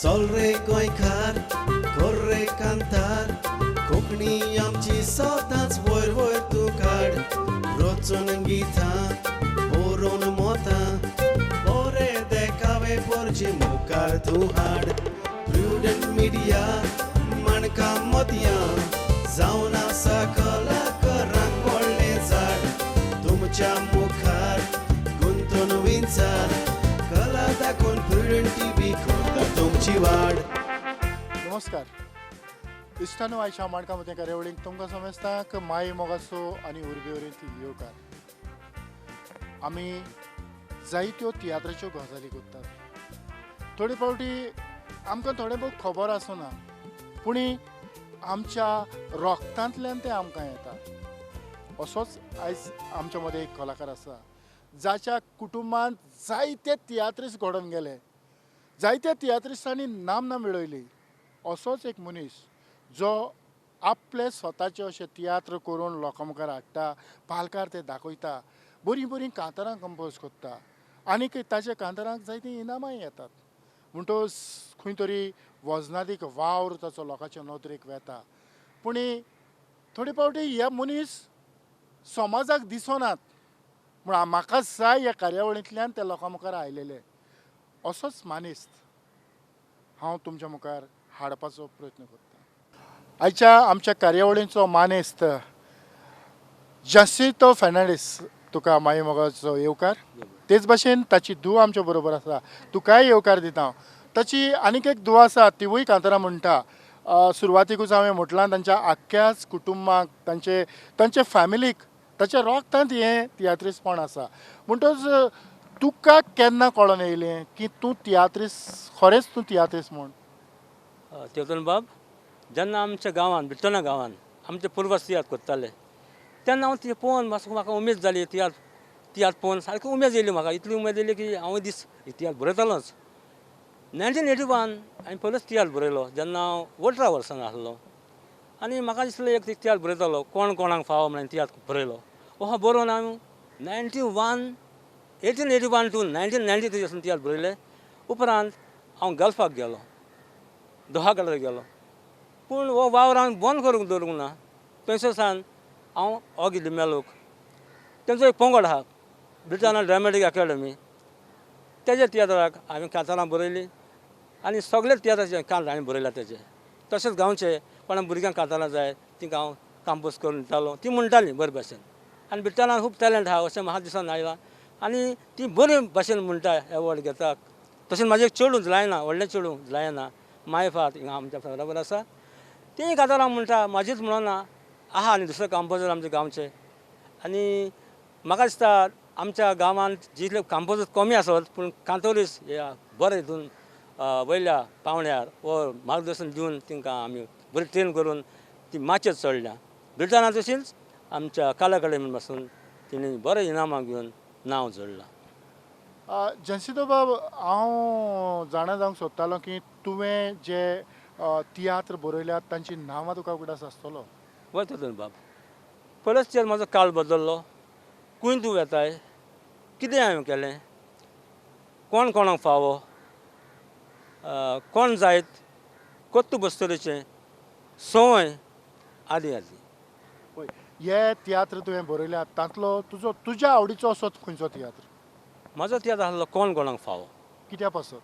चल रे गोंयकार कर रे कांतार कोंकणी आमची सदांच वयर वयर तूं काड रचून गितां बरोवन मोतां बरे देखावे परचे मुखार तूं हाड प्रुडंट मिडिया माणकां मदयां जावन आसा कलाकारांक व्हडलें झाड तुमच्या मुखार गुंतून विचार कला दाखोवन प्रुडंट टीव्ही करता तुमची वाड. नमस्कार. इश्टानो आयच्या माणका मते कार्यावळीक तुमकां समजता माय मोगाचो आनी उर्बेवरींतली येवकार. आमी जायत्यो तियात्राच्यो गजाली करतात. थोडे फावटी आमकां थोडे बहुत खबर आसना पूण आमच्या रोगतांतल्यान ते आमकां येता. असोच आयज आमच्या मदें एक कलाकार आसा जाच्या कुटुंबांत जायते तियात्रीस घडोवन गेले, जायत्या तियात्रिस्टांनी नामना मेळयली. असोच एक मनीस जो आपले स्वताचे अशे तियात्र करून लोकां मुखार हाडटा, पालकार ते दाखयता, बरीं बरीं कांतारां कंपोज करता आनीक ताच्या कांतारांक जायतीं इनामांय येतात. म्हणटच खंय तरी वजनादीक वावर ताचो लोकांच्या नदरेक वेता. पूण थोडे फावटी हे मनीस समाजाक दिसनात म्हण म्हाका जाय ह्या कार्यावळींतल्यान ते लोकां मुखार आयलेले. असोच मानेस्त हांव तुमच्या मुखार हाडपाचो प्रयत्न करतां. आयच्या आमच्या कार्यावळींचो मानेस्त जसिंतो फेर्नांडीस. तुका माय मोगाचो येवकार. तेच भाशेन ताची धूव आमच्या बरोबर आसा, तुकाय येवकार दिता. ताची आनीक एक धूव आसा, तिवूय कांतारां म्हणटा. सुरवातीकूच हांवें म्हटलां तांच्या आख्याच कुटुंबाक तांचे फॅमिलीक ताच्या रोगतांत हें तियात्रीसपण आसा. म्हणटच तुका केन्ना कळोन येयलें की तूं तियात्रीस, खरेंच तूं तियात्रीस म्हूण? तेतून बाब जेन्ना आमच्या गांवांत बिट्टोना गांवांत आमचे पुर्वज तियात्र करताले तेन्ना हांव ती पळोवन म्हाका उमेद जाली. तियात्र पळोवन सारकी उमेद येयली म्हाका. इतली उमेद येयली की हांव दीस तियात्र बरयतालोच. 1981 हांवें पयलोच तियात्र बरयलो जेन्ना हांव 18 वर्सांचो आसलो. आनी म्हाका दिसलें एक तियात्र बरयतालो कोण कोणाक फावो म्हणून तियात्र बरयलो. हो बरोवन हांव 1881 टू 1993 पासून तियात्र बरयलें. उपरांत हांव गल्फाक गेलो, दोहा कडेन गेलो. पूण हो वावर हांवें बंद करूंक दवरूंक ना. थंयसर सावन हांव हो गेल्लो मेलोक. तेंचो एक पंगड आहा ब्रिटना ड्रामेटीक अकॅडमी. तेज्या तियात्राक हांवें कांतारां बरयलीं आनी सगळे तियात्राचे कांत हांवें बरयल्या तेजे. तशेंच गांवचे कोणा भुरग्यांक कांतारां जाय तिंकां हांव कंपोज करून दितालो. ती म्हणटालीं बरे भाशेन. आनी बिट्टनान खूब टॅलंट आहा अशें म्हाका दिसून आयलां. आनी ती बरे भाशेन म्हणटा, एवॉर्ड घेता. तशेंच म्हाजें एक चेडूं जुलायना, व्हडलें चेडूं जुलायना, मायफात हिंगा आमच्या बरोबर आसा. तेंय कांतारां म्हणटा, म्हाजीच म्हणना आहा आनी दुसरे कंपोजर आमचे गांवचे. आनी म्हाका दिसता आमच्या गांवांत जितले कंपोजर कमी आसत पूण कांतोलीस ह्या बरे हितून वयल्या पावण्यार वो मार्गदर्शन दिवन तिंकां आमी बरी ट्रेन करून ती माचयेर चडल्या. ब्रिटना तशींच आमच्या कला अकॅडमी पासून तिणी बरें इनामां घेवन नांव जोडलां. जसिंतो बाब, हांव जाणा जावंक सोदतालो की तुवें जे तियात्र बरयल्यात तांची नांवां तुका उगडास आसतलो. वय तितून बाब पयलोच तेर म्हाजो काळ बदल्लो. खंय तूं वेताय, कितें हांवें केलें, कोण कोणाक फावो, कोण जायत, कोत्त बस्तरेचें, संवय आदी आदी. पळय, हे तियात्र तुवें बरयल्यात तांतलो तुज्या आवडीचो असो खंयचो तियात्र? म्हाजो तियात्र आसलो कोण कोणाक फावो. कित्या पासत?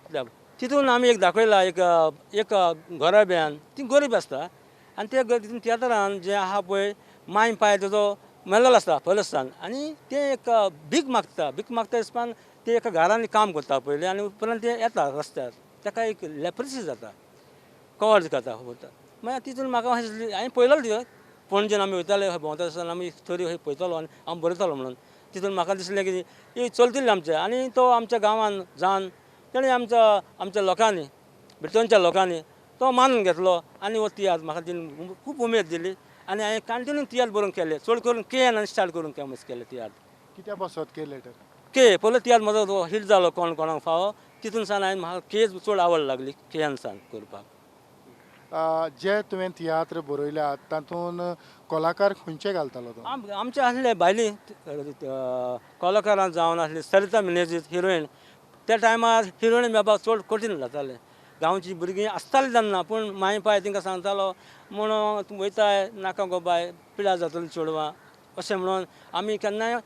कित्याक तितून आमी एक दाखयला एक गराब्यान ती गरीब आसता आनी ते तितून तियात्रान जें आहा पळय माय पाय तेजो मेल्लो आसता पयलसान. आनी तें एक भीक मागता दिसपान ते एका घरांनी काम करता पयलीं आनी उपरांत ते येता रस्त्यार. ताका एक लेप्रेसी जाता, कवर जाता वता. मागीर तितून म्हाका अशें दिसलें, हांवें पयलोच दिवं पणजेन आमी वयताले भोंवता आसतना आमी स्टोरी अशी पळयतालो आनी हांव बरयतालो म्हणून. तितून म्हाका दिसलें की ही चलतली आमचें. आनी तो आमच्या गांवांत जावन तेणें आमच्या लोकांनी ब्रिटनच्या लोकांनी तो मानून घेतलो आनी हो तियात्र म्हाका तिणें खूब उमेद दिली. आनी हांवें कंटिन्यू तियात्र बरोवन केलें. चड करून केन आनी स्टार्ट करून केलें तियात्र. कित्या पासत के लेटर? के पयलो तियात्र म्हाजो हिट जालो कोण कोणाक फावो. तितून सावन हांवें म्हाका के चड आवड लागली केन सावन करपाक. जे तुवें तियात्र बरयल्यात तातूंत कलाकार खंयचे घालतालो तो? आमचे आसले भायली कलाकारां जावन आसली सरिता मिनेजीस हिरोईन. त्या टायमार हिरोईन मेळपाक चड कठीण जातालें. गांवची भुरगीं आसतालीं तेन्ना पूण मागीर पाय तांकां सांगतालो म्हणून तूं वयताय नाका गो बाय पिड्यार जातलीं चेडवां अशें म्हणून आमी केन्नाय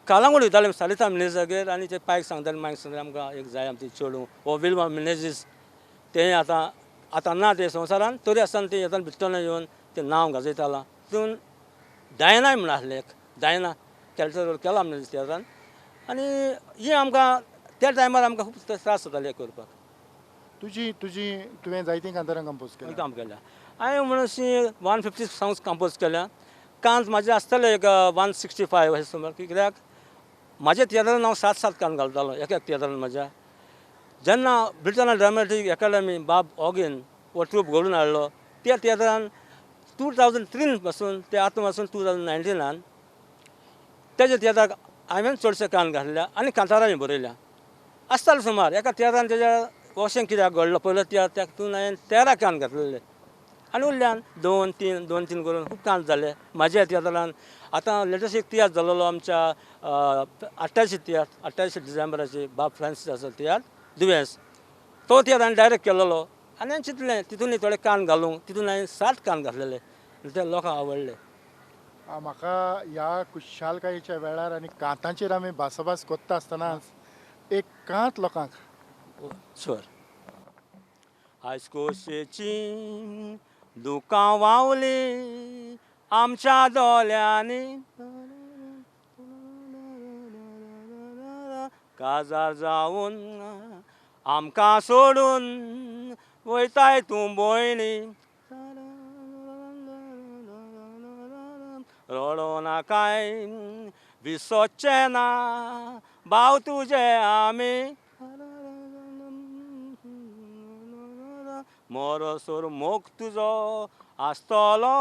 कालांगूट वयताले सालिता मिनेजागेर आनी ते पायक सांगताले मागीर सांगताले आमकां एक जाय आमचें चेडूं हो विल्मा मिनेजीस तें आतां ना ते संवसारान तरी आसतना ते येताना भितरले येवन तें नांव गाजयतालां तितून डायनाय म्हण आसलें एक डायना कॅरेक्टर केला म्हणजे तियात्रान आनी ही आमकां त्या टायमार आमकां खूब त्रास जाताले हें करपाक तुवें जायतीं कांतारां कंपोज केल्या काम केल्या हांवें म्हणून अशीं 150 सॉंग्स कंपोज केल्या कांत म्हाजे आसताले एक 165 अशें सुमार कित्याक म्हाज्या तियात्रान हांव 7 कान घालतालो एका तियात्रान म्हाज्या जेन्ना ब्रिटना ड्रामेटीक एकाडेमी बाब ऑगीन हो ट्रूप घडून हाडलो त्या तियात्रान 2003 पासून ते आतां पासून 2019 तेजे तियात्राक हांवें चडशे कान घातल्या आनी कांतारांय बरयल्या आसताले सुमार एका तियात्रान तेज्या अशें कित्याक घडलो पयलो तियात्र तातूंत हांवें 13 कान घातलेले आनी उरल्यान 2-3 करून खूब कान जाले म्हाज्या तियात्रान आतां लेटस्ट एक तियात्र जालोलो आमच्या 28 डिसेंबराची बाब फ्रांसीस आसा तियात्र दुयेंस तो तियात्र हांवें डायरेक्ट केलोलो आनी हांवें चिंतलें तितूनय थोडे कान घालूंक तितून हांवें 7 कान घातलेले ते लोकांक आवडले म्हाका ह्या खुशालकायेच्या वेळार आनी कांताचेर आमी भासाभास कोत्ता आसतनाच एक कांत लोकांक शोर आयज खोशेची दुकां वावली आमच्या दोळ्यांनी काजार जावन आमकां सोडून वयताय तूं भयणी रडो नाकाय विसोचें ना भाव तुजे आमी मोरसोर मोग तुजो आसतलो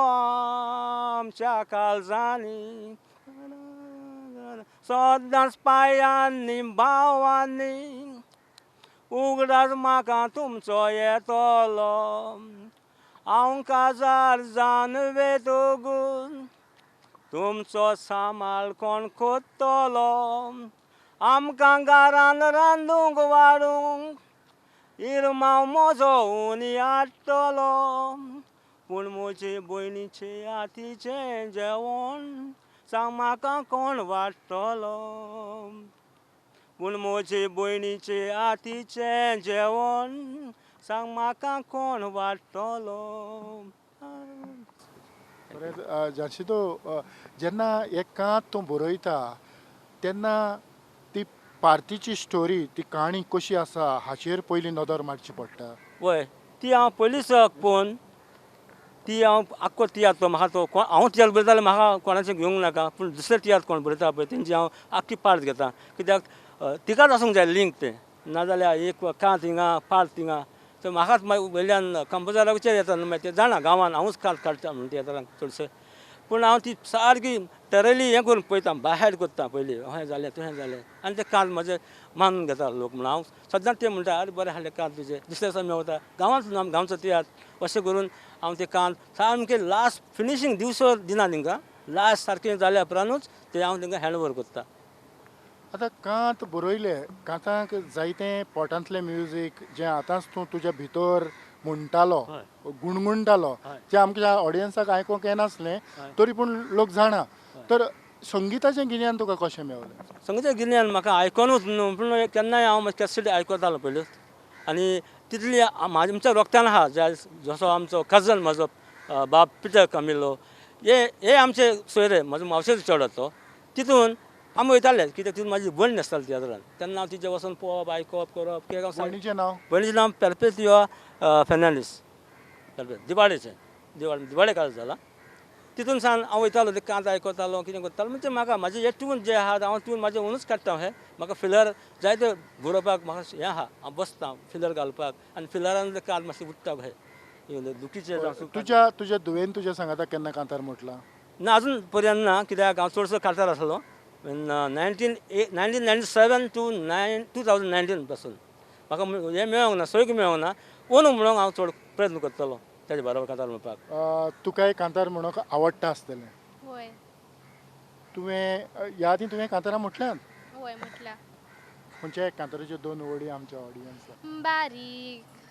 आमच्या काळजांनी सदांच पांयांनी भावांनी उगडास म्हाका तुमचो येतलो हांव काजार जावन वेतोगून तुमचो सांबाळ कोण कोत्तलो आमकां घरान रांदूंक वाडूंक इरमाव म्हजो उनी हाडटलो पूण म्हजे भयणीचे हातीचें जेवण सांग म्हाका कोण वाडटलो पूण म्हजे भयणीचे हातीचें जेवण सांग म्हाका कोण वाडटलो जाशिदो जेन्ना एक कांत तूं बरयता तेन्ना ती पार्टीची स्टोरी ती काणी कशी आसा हाचेर पयलीं नदर मारची पडटा वय ती हांव पयलींच पळोवन ती हांव आख्खो तियात्र म्हाका तो हांव तियात्र बरयता जाल्यार म्हाका कोणाचें घेवंक नाका पूण दुसरे तियात्र कोण बरयता पळय तेंची हांव आख्खी पार्ट घेता कित्याक तिकाच आसूंक जाय लिंक तें नाजाल्यार एक कांत हिंगा पार्ट थिंगा तर म्हाकाच मागीर वयल्यान कंपोजराक विचार येता न्हू मागीर तें जाणा गांवांत हांवूच कांत काडटा म्हणून तियात्रांक चडशे पूण हांव ती सारकी थरयली हें करून पळयता बाय कोत्ता पयलीं अशें जालें तुवें जालें आनी तें कांत म्हाजें मानून घेता लोक म्हणून हांव सद्दां तें म्हणटा अरे बरें हाडलें कांत तुजें दुसऱ्या दिसा मेवता गांवांत गांवचो तियात्र अशें करून हांव तें कांत सामकें लास्ट फिनिशींग दिवसो दिना तांकां लास्ट सारकें जाल्या उपरांतूच तें हांव तांकां हँड ओवर करता आतां कांत बरयलें कांताक जायतें पोटांतलें म्युजीक जें आतांच तूं तुज्या भितर म्हणटालो गुणगुणटालो जें आमच्या ऑडियन्साक आयकूंक येनासलें तरी पूण लोक जाणा तर संगिताचें गिन्यान तुका कशें मेवलें संगिताचें गिन्यान म्हाका आयकोनूच न्हू पूण केन्नाय हांव कॅसेट आयकतालो पयलीं आनी तितली आमच्या रोगत्यान आहा जसो आमचो कजन म्हाजो बाब पिटर कमिलो हे आमचे सोयरे म्हाजो मावशेचो चेडो तो तितून आमी वयताले कित्याक तितून म्हाजी भयण आसताली तियात्रान तेन्ना हांव तिचें वचोन पळोवप आयकप करप कित्याक भयणीचें नांव भयणीचें नांव पेरपेत्युआ फेर्नांडीस दिवाडेचें दिवाडेकार जाला तितून सावन हांव वयतालो ते कांत आयकतालो कितें करतालो म्हणजे म्हाका म्हाजें हे ट्यून जें आहा हांव ट्यून म्हाजें ओनूच काडटा हें म्हाका फिलर जायते बरोवपाक म्हाका हें आहा हांव बसतां फिलर घालपाक आनी फिलरान कांत मातशें उठता कशें दुखीचें तुज्या धुवेन तुज्या सांगाता केन्ना कांतार म्हटलां ना अजून पर्यंत ना कित्याक हांव चडसो कांतार आसलो 1997 to 2019 पासून म्हाका हें मेळोंक ना सोयक मेळोंक ना ओनू म्हणून हांव चड प्रयत्न करतलो तेजे बरोबर कांतार म्हणपाक तुकाय कांतार म्हणूंक आवडटा आसतलें होय तुवें ह्या आदीं तुवें कांतारां म्हटल्यात होय म्हटल्या खंयचे कांताराच्यो 2 वडी आमच्या ऑडियन्साक बारीक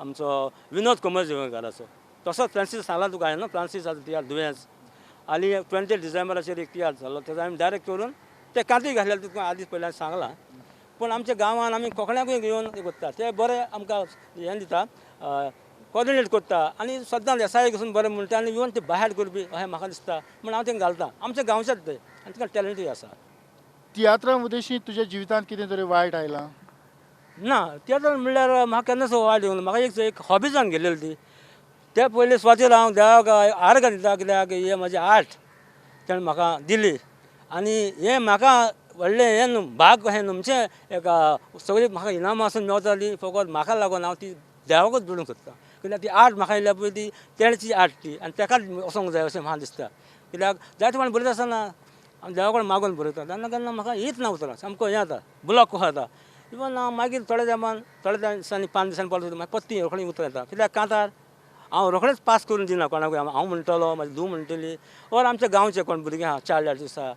आमचो विनोद कोमरजेवकाराचो तसोच फ्रांसीस सांगला तुका हांवें न्हू फ्रांसीस आतां तियात्र दुयेंस आनी 20 डिसेंबराचेर एक तियात्र जालो तेजो आमी डायरेक्ट करून ते कांती घातलेले तुका आदींच पयलीं सांगलां पूण आमच्या गांवांत आमी कोंकण्याकूय घेवन ते करता ते बरें आमकां हें दिता कॉर्डिनेट करता आनी सद्दां देसाय वचून बरें म्हणटा आनी इवन ते भायर करपी अशें म्हाका दिसता म्हण हांव तेंका घालता आमच्या गांवचेच ते आनी तिका टॅलंटूय आसा तियात्रा उद्देशी तुज्या जिवितांत कितें तरी वायट आयलां? ना तियात्र म्हणल्यार म्हाका केन्नाच वायट येवंक ना म्हाका एक हॉबी जावन गेलेली ती ते पयलीं स्वातीर हांव देवाक आर्गां दिता कित्याक हे म्हजें आर्ट तेणें म्हाका दिली आनी हें म्हाका व्हडलें हें न्हू भाग कशें न्हू म्हणचें एक सगळीं म्हाका इनामां आसून मेवतालीं फकत म्हाका लागून हांव ती देवाकूच जोडूंक सोदता कित्याक ती आर्ट म्हाका येयल्या पळय ती तेणेची आर्ट ती आनी ताकाच वचोंक जाय अशें म्हाका दिसता कित्याक जायते फावट बरयता आसतना हांव देवा कडेन मागून बरयता तेन्ना केन्ना म्हाका हीच ना उतरां सामको हें जाता ब्लॉक कशें जाता इवन हांव मागीर थोड्या टायमान थोड्या दिसांनी 5 दिसांनी पळोवन म्हाका पत्ती रोखडी उतर येता कित्याक कांतार हांव रोखडेंच पास करून दिना कोणाकूय हांव म्हणटलो म्हाजी धूव म्हणटली ओर आमच्या गांवचे कोण भुरगे आहा चायल्ड आर्टिस्ट आसा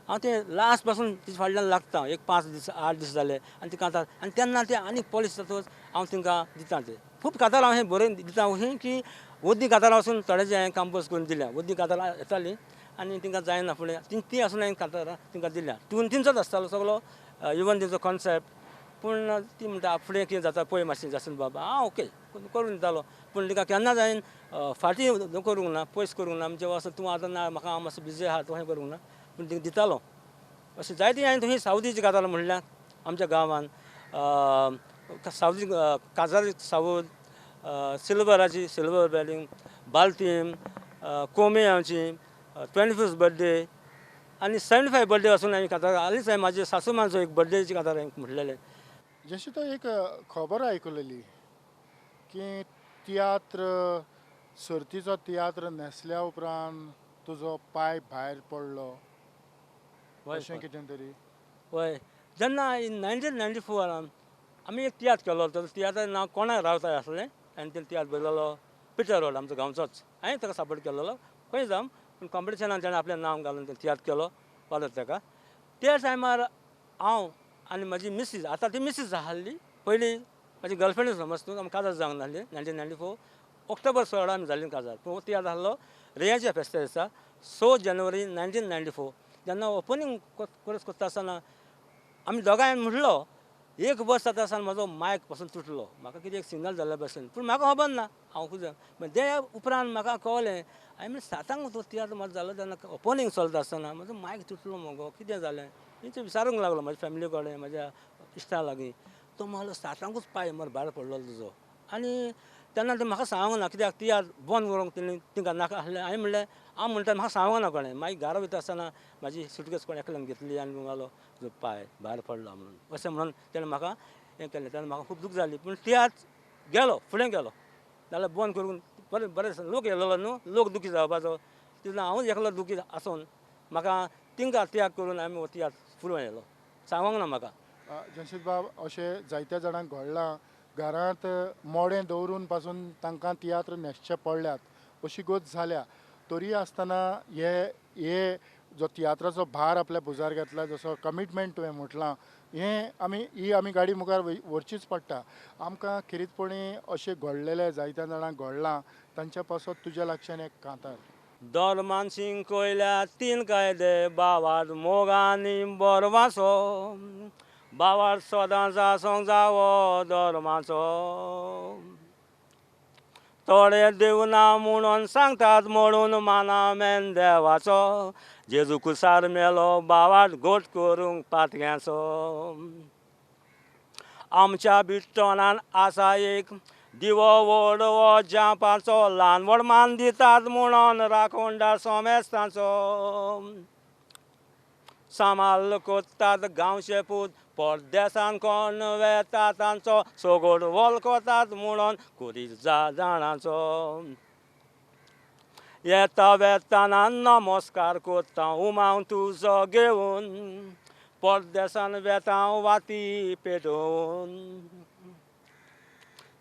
हांव ते लास्ट पासून तिचे फाटल्यान लागता एक 5 दीस 8 दीस जाले आनी ती कांतार आनी तेन्ना ते आनी पॉलिश जातकच हांव तांकां दिता ते खूब कांतार हांव हें बरयन दिता अशें की वद्दी कांतार वचून थोडेशें हांवें कंपोज करून दिल्या वद्दी कांतार येतालीं आनी तांकां जायना फुडें ती आसून हांवें कांतार तांकां दिल्या ट्यून तिंचोच आसतालो सगळो इवन तेजो कॉन्सेप्ट पूण ती म्हणटा फुडें कितें जाता पळय मातशें जासून बाबा हां ओके करून दितालो पूण तिका केन्नाच हांवें फाटीं करूंक ना पयस करूंक ना म्हणजे असो तूं आतां ना म्हाका हांव मातसो बिजी आहा तशें करूंक ना पूण तिका दितालो अशें जायतीं हांवें थंय सावथीची कांतार म्हणल्यार आमच्या गांवांत सावथी काजार सावथ सिल्वराची सिल्वर बेलींग बालतीम कोमे आमची 25th बर्थडे आनी 75 बर्थडे वचून हांवें कांतार हालींच हांवें म्हाजे सासूमांचो एक बर्थडेची कांतार हांवें म्हणलेलें जशी तो एक खबर आयकलेली की तियात्र सर्तीचो तियात्र न्हेसल्या उपरांत तुजो पांय भायर पडलो अशें कितें तरी हय जेन्ना 1994 आमी एक तियात्र केलो तो तियात्राचें नांव कोणाक रावताय आसलें आनी ते तियात्र बरयलोलो पिटर रोड आमचो गांवचोच हांवें ताका सपोर्ट केलेलो खंय जावन पूण कॉम्पिटिशनान ताणें आपलें नांव घालून ते तियात्र केलो पावलो ताका त्या टायमार हांव आनी म्हाजी मिसीस आतां ती मिसीस आसली पयलीं म्हाजी गर्लफ्रेंड समज तूं आमकां काजार जावंक नासली 1994 ऑक्टोबर 16 आमी जाल्लीं काजार पूण तियात्र आसलो रेयाच्या फेस्ता दिसा 6 जानेवारी 1994 जेन्ना ओपनींग करता आसतना आमी दोगांय म्हणलो एक वर्स जाता आसतना म्हजो मायक पासून तुटलो म्हाका कितें एक सिग्नल जाल्ल्या भशेन पूण म्हाका खबर ना हांव खुद ते उपरांत म्हाका कळ्ळें हांवें म्हणलें 7 तो तियात्र म्हाजो जालो तेन्ना ओपनींग चलता आसतना म्हजो मायक तुटलो मगो कितें जालें तेंचे विचारूंक लागलो म्हाज्या फॅमिली कडेन म्हाज्या इश्टां लागीं तो म्हणलो 7च पांय मरे भायर पडलो तुजो आनी तेन्ना ते म्हाका सांगूंक ना कित्याक तियात्र बंद करूंक तेणी तिंका नाका आसलें हांवें म्हणलें हांव म्हणटा म्हाका सांगूंक ना कोणें मागीर घरा वयता आसतना म्हाजी सुटकेस कोण एकल्यान घेतली आनी म्हणलो तुजो पांय भायर पडलो म्हणून अशें म्हणून तेणें म्हाका हें केलें तेन्ना म्हाका खूब दूख जाली पूण तियात्र गेलो फुडें गेलो नाल्यार बंद करून बरें बरें लोक येयलेलो न्हू लोक दुखी जावपाचो तेन्ना हांवूच एकलो दुखी आसून म्हाका तिंका त्याग करून आमी हो तियात्र फुडें व्हेलो सांगोंक ना म्हाका जमशीद बाब अशें जायत्या जाणांक घडलां घरांत मोडें दवरून पासून तांकां तियात्र न्हेसचें पडल्यात अशी गोश्ट जाल्या तरी आसतना हे जो तियात्राचो भार आपल्या भुजार घेतला जसो कमिटमेंट तुवें म्हटलां ही आमी गाडी मुखार व्हरचीच पडटा आमकां खिरीतपणी अशें घडलेले जायत्या जाणांक घडलां तांच्या पासत तुज्या लागच्यान एक कांतार दोरमानसिंग कोयल्या 3 कायदे बावार मोगांनी बोरवाचो बावार सदां जासोंक जावो दोरमाचो थोडे देवना म्हणून सांगतात म्हणून माना मेन देवाचो जेजू कुसार मेलो बावार गोट करूंक पातग्याचो आमच्या बिट्टोनान आसा एक दिवो व्हडवो जांपाचो ल्हान व्हड मान दितात म्हणून राखोंडा सोमेस्तांचो सांबाळ कोत्तात गांवचे पूत परदेसान कोण वेतात तांचो सोगोड वळखतात म्हणून कुरीत जाणांचो येता वेताना नमस्कार कोत्ता उमाव तुजो घेवन परदेसान वेता वाती पेटोवन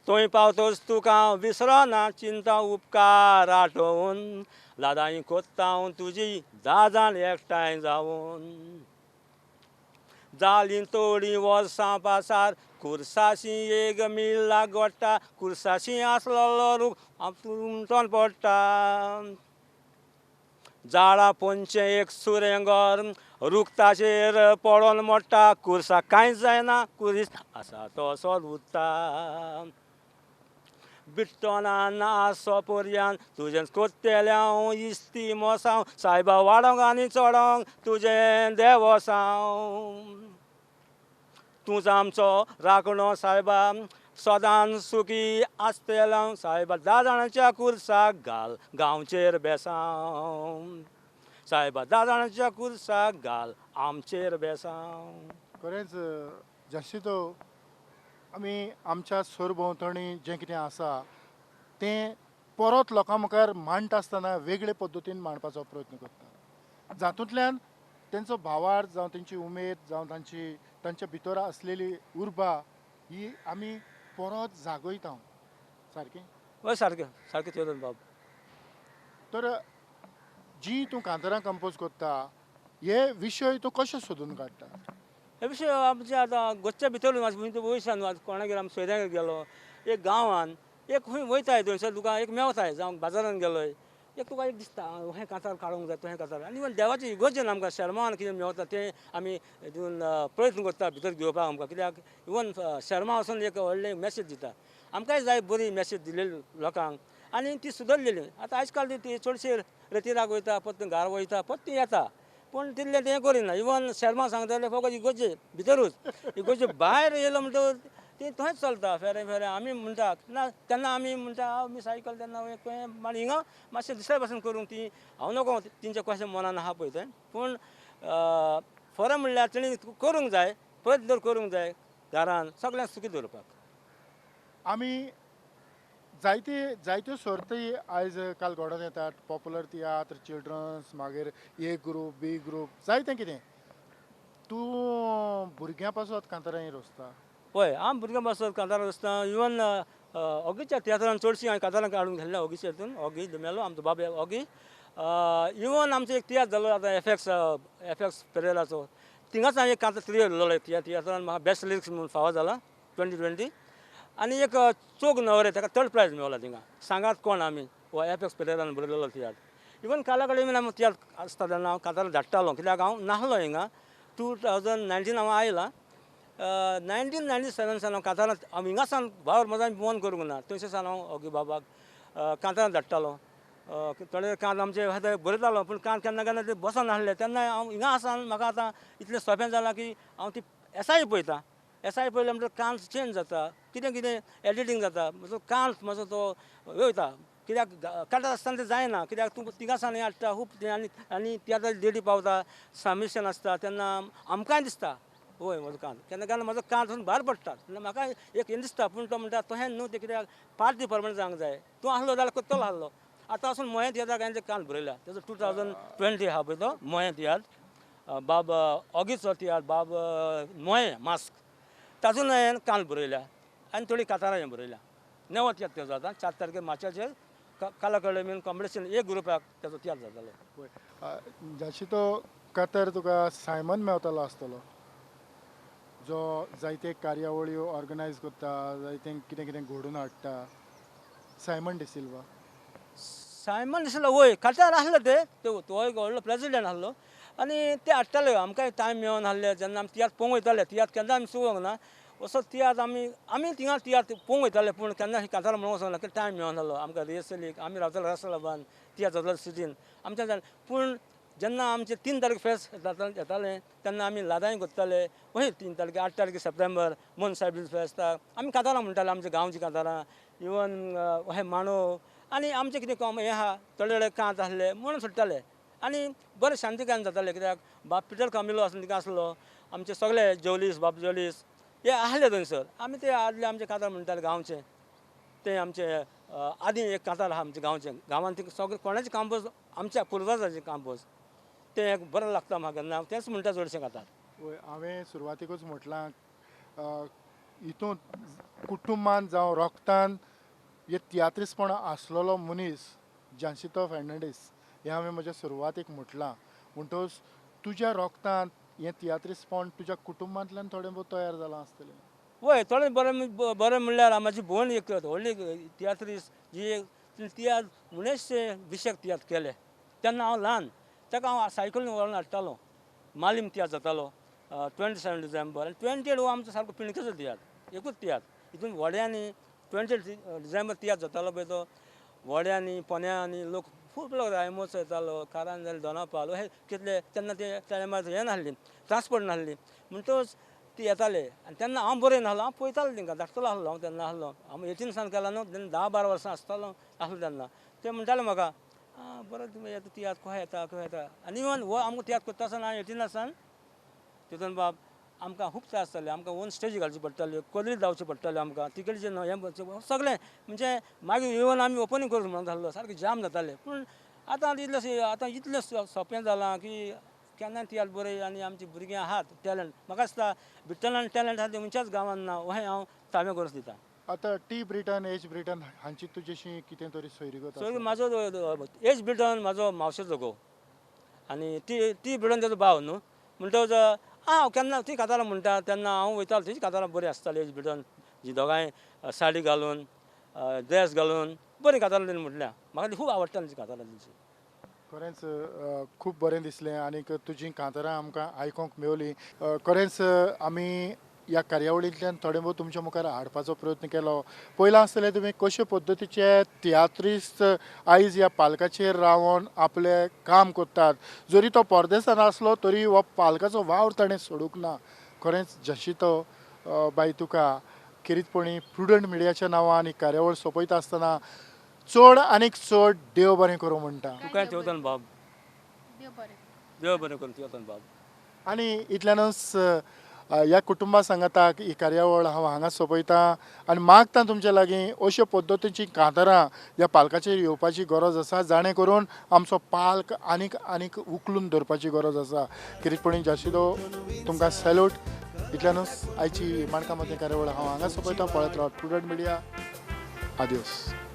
थंय पावतच तुका विसरना चिंता उपकार आठोवन लादाई कोत्ता हांव तुजी जाण एकठांय जावन जालीं थोडीं वर्सां पासार कुर्साशी एक मिला गोटा कुर्साशी आसलो रूख तुमटोन पडटा झाडां पोंचे एक सुरेंगर रुखताचेर पडोन मोडटा कुर्सा कांयच जायना कुरीस आसा तसोच उरता बिट्टोनान आसो पर्यान तुजें कोत्तेल्याव इस्ती मोसांव सायबा वाडोंक आनी चोडोंक तुजें देवोसांव तूंच आमचो राखणो सायबा सदांच सुखी आसतेलो सायबा दादाणाच्या कुर्साक घाल गांवचेर बेसांव सायबा दादाणाच्या कुर्साक घाल आमचेर बेसांव खरेंच जशी तो आमी आमच्या सरभोंवतणी जें कितें आसा तें परत लोकां मुखार मांडटा आसतना वेगळे पद्दतीन मांडपाचो प्रयत्न करता जातूंतल्यान तेंचो भावार्थ जावं तेंची उमेद जावं तांच्या भितर आसलेली उर्बा ही आमी परत जागयता सारकें हय सारकें सारकें चोदन बाब तर जी तूं कांतारां कंपोज करता हे विशय तूं कशे सोदून काडटा हे विशय आमचे आतां गोंयच्या भितर वयसान कोणागेर आमी सोयऱ्यागेर गेलो एक गांवान एक खंय वयताय थंयसर तुका एक मेवताय जावं बाजारान गेलोय एक तुका एक दिसता हें कांतार काडूंक जाय तो हें कांतार आनी इवन देवाची इगोर्जेन आमकां शर्मान कितें मेवता तें आमी हितून प्रयत्न करता भितर घेवपाक आमकां कित्याक इवन शर्मा वचून एक व्हडलें मॅसेज दिता आमकांय जाय बरी मॅसेज दिलेली लोकांक आनी ती सुदरलेली आतां आयज काल ती चडशे रेतीराक वयता परत घार वयता परत ती येता पूण तितलें तें करिना इवन शर्मा सांगताले फकत इगोर्जे भितरूच इगोर्जे भायर येयलो म्हणटकच ती थंयच चलता फेरे फेरे आमी म्हणटा ना तेन्ना आमी म्हणटा आमी सायकल तेन्ना खंय मागीर हिंगा मातशें दुसऱ्या भाशेन करूंक ती हांव नोको तेंच्या कशें मनान आहा पळय तें पूण फरक म्हणल्यार तेणी करूंक जाय प्रयत्न तर करूंक जाय घरान सगळ्यांक सुखी दवरपाक आमी जायत्यो सर्ती आयज काल घडोवन येतात पॉप्युलर तियात्र चिल्ड्रन्स मागीर ए ग्रूप बी ग्रूप जायतें कितें तूं भुरग्यां पासत कांतारांनी रचता पळय हांव भुरग्यां पासत कांतारां रचता इवन ओगीच्या तियात्रान चडशीं हांवें कांतारां काडून गेल्ल्या ओगीच्या हितून ओगी मेलो आमचो बाब ओगी इवन आमचो एक तियात्र जालो आतां एफएक्स पेरेराचो थिंगाच हांवें एक कांतार क्रिएट केल्लो तियात्रान म्हाका बेस्ट लिरिक्स म्हणून फावो जाला 2020 आनी एक चोग नवरे ताका थर्ड प्रायज मेवला थिंगा सांगात कोण आमी हो एफएक्स पेरेरान बरयलेलो तियात्र इवन काला कडेन बीन हांव तियात्र आसता तेन्ना हांव कांतारां धाडटालो कित्याक हांव नाहलो हिंगा 2019 हांव आयला 1997 सान हांव कांतारां हांव हिंगा सान भावर म्हजो फोन करूंक ना थंयसर सान हांव ओगी बाबाक कांतारां धाडटालो थोडे कांत आमचे बरयतालो पूण कांत केन्ना केन्ना ते बसोन नासले तेन्ना हांव हिंगा आसान म्हाका आतां इतलें सोंपें जालां की हांव ती एसाय पळयतां एसाय पळयलें म्हणटकीर कांत चेंज जाता कितें कितें एडिटींग जाता म्हजो कांत म्हजो तो वयता कित्याक काडटा आसतना तें जायना कित्याक तूं तिगा सान हें हाडटा खूब तें आनी तियात्राची डेटी पावता सबमिशन आसता तेन्ना आमकांय दिसता वय म्हजो कांत केन्ना केन्ना म्हजो कांत वचून भायर पडटा तेन्ना म्हाका एक हें दिसता पूण तो म्हणटा तोहें न्हू तें कित्याक पार्टी प्रमाणे जावंक जाय तूं आसलो जाल्यार करतलो आसलो आतां वचून मोये तियात्राक हांवें कांत बरयला तेजो 2020 आहा पळय तो मोये तियात्र बाब ऑगीचो तियात्र बाब मोये मास्क तातूंत हांवें कांत बरयल्या आनी थोडी कांतारां हें बरयल्या नवो तियात्र तेजो आतां 4 तारखेर मार्चाचेर कला अकादमीन कॉम्पिटिशन एक ग्रुपाक तेजो तियात्र जातालो जशी तो कातर तुका सायमन मेवतालो आसतलो जो जायते कार्यावळी ऑर्गनायज करता जायतें कितें कितें घडोवन हाडटा सायमन डिसिल्वा सायमन डिसिल्वा वय कांतार आसलो तो एक व्हडलो प्रेसिडेंट आसलो आनी ते हाडटाले आमकांय टायम मेळोन आसले जेन्ना आमी तियात्र पळोवंक वयताले तियात्र केन्ना आमी चुकोवंक ना असो तियात्र आमी थिंगा तियात्र पळोवंक वयताले पूण केन्ना कांतारां म्हणूंक वचोंक ना कित्याक टायम मेळोन आसलो आमकां रिहर्सलीक आमी रावताले रसलाबान तियात्र जातालो सिटीन आमच्या पूण जेन्ना आमचे 3 तारीख फेस्त येतालें तेन्ना आमी लादांय करताले अशें 3 तारीख 8 तारीख सप्टेंबर मन सायबील फेस्ताक आमी कांतारां म्हणटाले आमच्या गांवची कांतारां इवन अशें मांडो आनी आमचें कितें हें आहा थोडे थोडे कांत आसले म्हणून सुट्टाले आनी बरें शांतीकायेन जातालें कित्याक बाब पिटर कामिलो आसून तिका आसलो आमचे सगळे जोलीस बाब जोलीस हे आसले थंयसर आमी ते आदले आमचे कांतार म्हणटाले गांवचे ते आमचे आदी एक कांतार आहा आमचे गांवचे गांवांत ते सगळे कोणाचे कांपोज आमच्या पुर्वजांचे कांपोज तें एक बरें लागता म्हाका केन्ना तेंच म्हणटा चडशें कांतार हांवें सुरवातेकूच म्हटलां हितून कुटुंबान जावं रोगतान हे तियात्रिस्पण आसलेलो मनीस जानसितो फेर्नांडीस हें हांवें म्हज्या सुरवातेक म्हटलां म्हणटच तुज्या रोगतांत हें तियात्रिस्पण तुज्या कुटुंबांतल्यान थोडें बहुत तयार जालां आसतलें वय थोडें बरें म्हणल्यार म्हाजी भोंवण एक व्हडली तियात्रीस जी तियात्र 1920 केले तेन्ना हांव ल्हान ताका हांव सायकलीन व्हरून हाडटालो मालीम तियात्र जातालो 27 डिसेंबर आनी 28 हो आमचो सारको पिणकेचो तियात्र एकूच तियात्र हितून व्हड्यांनी 28 डिसेंबर तियात्र जातालो पळय तो व्हड्यांनी पोन्यांनी लोक खूब लोक रायमोत्सव येतालो कारांजल दोनापावल हे कितले तेन्ना ते टायमार हें नासली ट्रान्सपोर्ट नासली म्हणटच ती येताले आनी तेन्ना हांव बरें नासलो हांव पळयतालो तांकां धाकटलो आसलो हांव तेन्ना आसलो हांव 18 सान केला न्हू तेन्ना 10-12 वर्सां आसतालो तेन्ना ते म्हणटाले म्हाका बरो तुमी येता तियात्र खंय येता आनी इवन हो आमकां तियात्र करता आसतना 18 सान तितून बाब आमकां खूब त्रास जाताले आमकां ओन स्टेज घालची पडटाली कलरी जावचे पडटाले आमकां तिकेटचे हें सगळें म्हणजे मागीर इवन आमी ओपनिंग करूंक म्हणून जाल्लो सारकें जाम जाताले पूण आतां इतलें सोंपें जालां की केन्ना तियात्र बरें आनी आमची भुरगीं आहात टॅलंट म्हाका दिसता भितरल्यान टॅलंट आहा ते खंयच्याच गांवांत ना अहें हांव ताबे करून दिता आतां टी ब्रिटन एज ब्रिटन हांची तुजेशी कितें तरी सोयरी सो म्हाजो एज ब्रिटन म्हाजो मावशेचो घोव आनी टी ब्रिटन तेजो भाव न्हू म्हणटच हांव केन्ना ती कातारां म्हणटा तेन्ना हांव वयतालो तेजी कातारां बरीं आसतालीं एज ब्रिटन जी दोगांय साडी घालून ड्रेस घालून बरीं कातारां तेणी म्हटल्या म्हाका ती खूब आवडटाली ती कातारां तेंची खरेंच खूब बरें दिसलें आनीक तुजीं कांतारां आमकां आयकूंक मेवलीं खरेंच आमी ह्या कार्यावळींतल्यान थोडें बहुत तुमच्या मुखार हाडपाचो प्रयत्न केलो पयलां आसतलें तुमी कशे पद्दतीचे तियात्रिस्ट आयज ह्या पालकाचेर रावन आपलें काम करतात जरी तो परदेसांत आसलो तरी हो पालकाचो वावर ताणें सोडूंक ना खरेंच जशी तो बाय तुका खेरीतपणी प्रुडंट मिडियाच्या नांवान ही कार्यावळ सोंपयता आसतना चड आनीक चड देव बरें करूं म्हणटा तुका तेवतन बाब देव बरें करून तेवतन बाब आनी इतल्यानूच ह्या कुटुंबा सांगाताक ही कार्यावळ हांव हांगा सोंपयतां आनी मागता तुमचे लागीं अशे पद्दतीची कांतारां ह्या पालकाचेर येवपाची गरज आसा जाणे करून आमचो पालक आनीक आनीक उखलून धरपाची गरज आसा किरीटपणी जाशिदो तुमकां सॅल्यूट इतल्यानूच आयची माणकां मदें कार्यावळ हांव हांगा सोंपयतां पळयत रावत प्रुडंट मिडिया आदिवस